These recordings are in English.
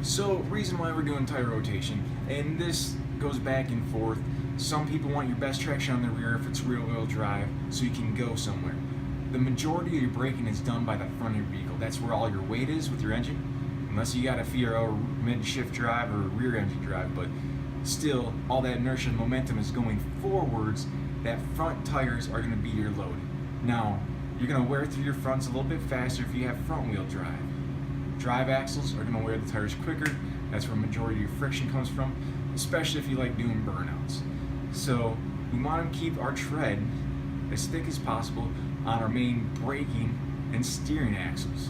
So, reason why we're doing tire rotation, and this goes back and forth. Some people want your best traction on the rear if it's rear-wheel drive, so you can go somewhere. The majority of your braking is done by the front of your vehicle. That's where all your weight is with your engine, unless you got a FIRO mid-shift drive or rear engine drive. But still, all that inertia and momentum is going forwards. That front tires are going to be your load. Now, you're going to wear through your fronts a little bit faster if you have front-wheel drive. Drive axles are going to wear the tires quicker. That's where the majority of your friction comes from, especially if you like doing burnouts. So we want to keep our tread as thick as possible on our main braking and steering axles.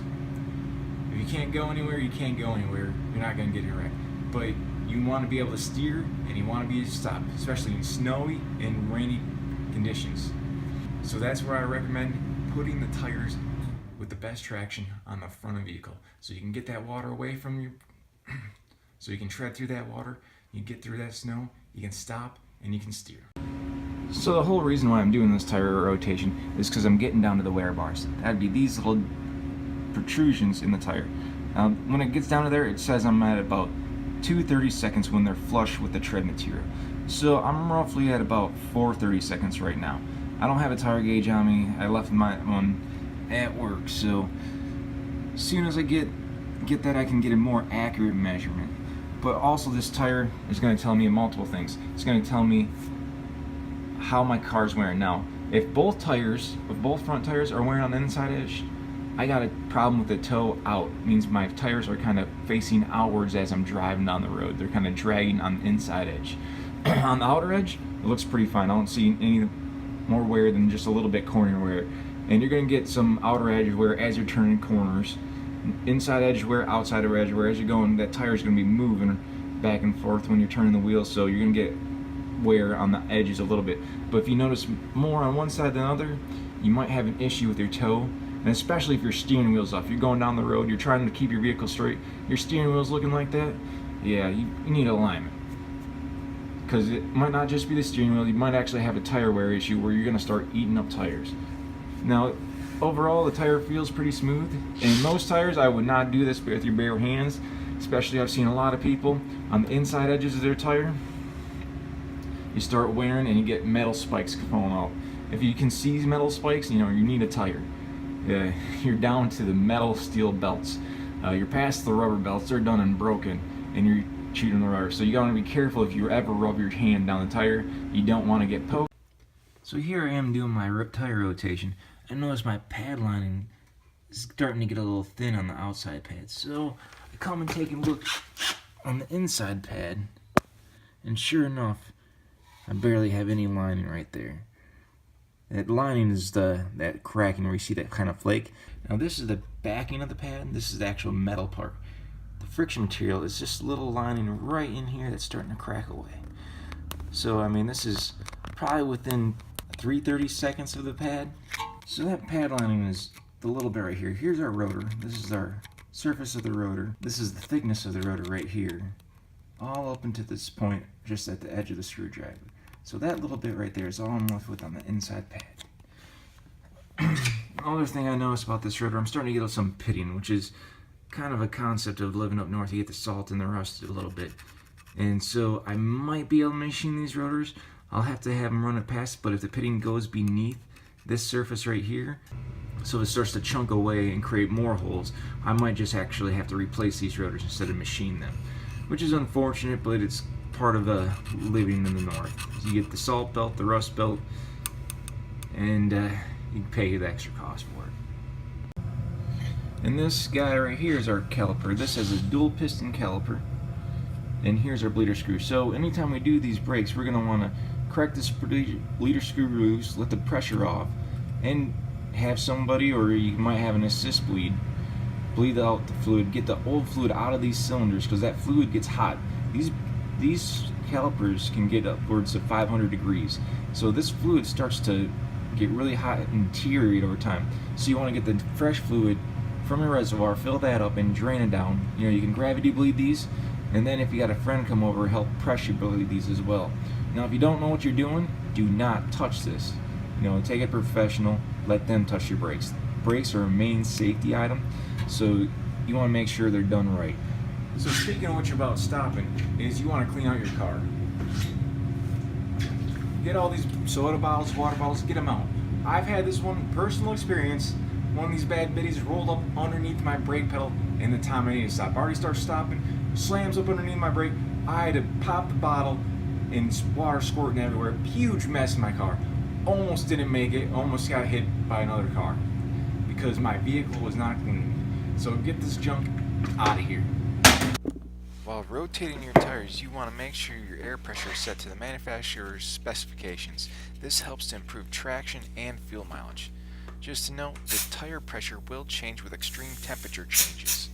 If you can't go anywhere, you can't go anywhere. You're not going to get it right. But you want to be able to steer and you want to be able to stop, especially in snowy and rainy conditions. So that's where I recommend putting the tires with the best traction on the front of the vehicle, so you can get that water away from you, so you can tread through that water, you get through that snow, you can stop, and you can steer. So the whole reason why I'm doing this tire rotation is because I'm getting down to the wear bars. That'd be these little protrusions in the tire. When it gets down to there, it says I'm at about 2:30 seconds when they're flush with the tread material. So I'm roughly at about 4:30 seconds right now. I don't have a tire gauge on me. I left my one at work, so as soon as I get that, I can get a more accurate measurement. But also, this tire is going to tell me multiple things. It's going to tell me how my car's wearing. Now, if both front tires are wearing on the inside edge, I got a problem with the toe out. It means my tires are kind of facing outwards as I'm driving down the road. They're kind of dragging on the inside edge. On the outer edge, it looks pretty fine. I don't see any more wear than just a little bit corner wear. And you're going to get some outer edge wear as you're turning corners, inside edge wear, outside edge wear. As you're going, that tire is going to be moving back and forth when you're turning the wheel, so you're going to get wear on the edges a little bit. But if you notice more on one side than the other, you might have an issue with your toe, and especially if your steering wheel's off. You're going down the road, you're trying to keep your vehicle straight, your steering wheel's looking like that, yeah, you need alignment. Because it might not just be the steering wheel, you might actually have a tire wear issue where you're going to start eating up tires. Now, overall, the tire feels pretty smooth. And most tires, I would not do this with your bare hands. Especially, I've seen a lot of people on the inside edges of their tire. You start wearing and you get metal spikes falling out. If you can see metal spikes, you need a tire. You're down to the metal steel belts. You're past the rubber belts, they're done and broken, and you're cheating the rubber. So you gotta be careful if you ever rub your hand down the tire. You don't want to get poked. So here I am doing my tire rotation. I notice my pad lining is starting to get a little thin on the outside pad. So I come and take a look on the inside pad, and sure enough, I barely have any lining right there. That lining is that cracking where you see that kind of flake. Now this is the backing of the pad. This is the actual metal part. The friction material is just a little lining right in here that's starting to crack away. So I mean, this is probably within 3:30 seconds of the pad. So that pad lining is the little bit right here. Here's our rotor. This is our surface of the rotor. This is the thickness of the rotor right here. All up into this point, just at the edge of the screwdriver. So that little bit right there is all I'm left with on the inside pad. Another thing I noticed about this rotor, I'm starting to get some pitting, which is kind of a concept of living up north. You get the salt and the rust a little bit. And so I might be able to machine these rotors. I'll have to have them run it past, but if the pitting goes beneath this surface right here, so it starts to chunk away and create more holes, I might just actually have to replace these rotors instead of machine them, which is unfortunate, but it's part of living in the north. You get the salt belt, the rust belt, and you pay the extra cost for it. And this guy right here is our caliper. This has a dual piston caliper, and here's our bleeder screw. So anytime we do these brakes, we're going to want to crack this bleeder screw loose, let the pressure off, and have somebody, or you might have an assist bleed out the fluid, get the old fluid out of these cylinders, because that fluid gets hot. These calipers can get upwards of 500 degrees, so this fluid starts to get really hot and deteriorate over time. So you want to get the fresh fluid from your reservoir, fill that up, and drain it down. You can gravity bleed these, and then if you got a friend come over, help pressure bleed these as well. Now, if you don't know what you're doing, do not touch this. Take it professional. Let them touch your brakes. Brakes are a main safety item, so you want to make sure they're done right. So speaking of which about stopping, is you want to clean out your car. Get all these soda bottles, water bottles, get them out. I've had this one personal experience. One of these bad biddies rolled up underneath my brake pedal in the time I need to stop. I already started stopping, slams up underneath my brake. I had to pop the bottle and water squirting everywhere. Huge mess in my car. Almost didn't make it, almost got hit by another car because my vehicle was not clean. So get this junk out of here. While rotating your tires, you want to make sure your air pressure is set to the manufacturer's specifications. This helps to improve traction and fuel mileage. Just to note, the tire pressure will change with extreme temperature changes.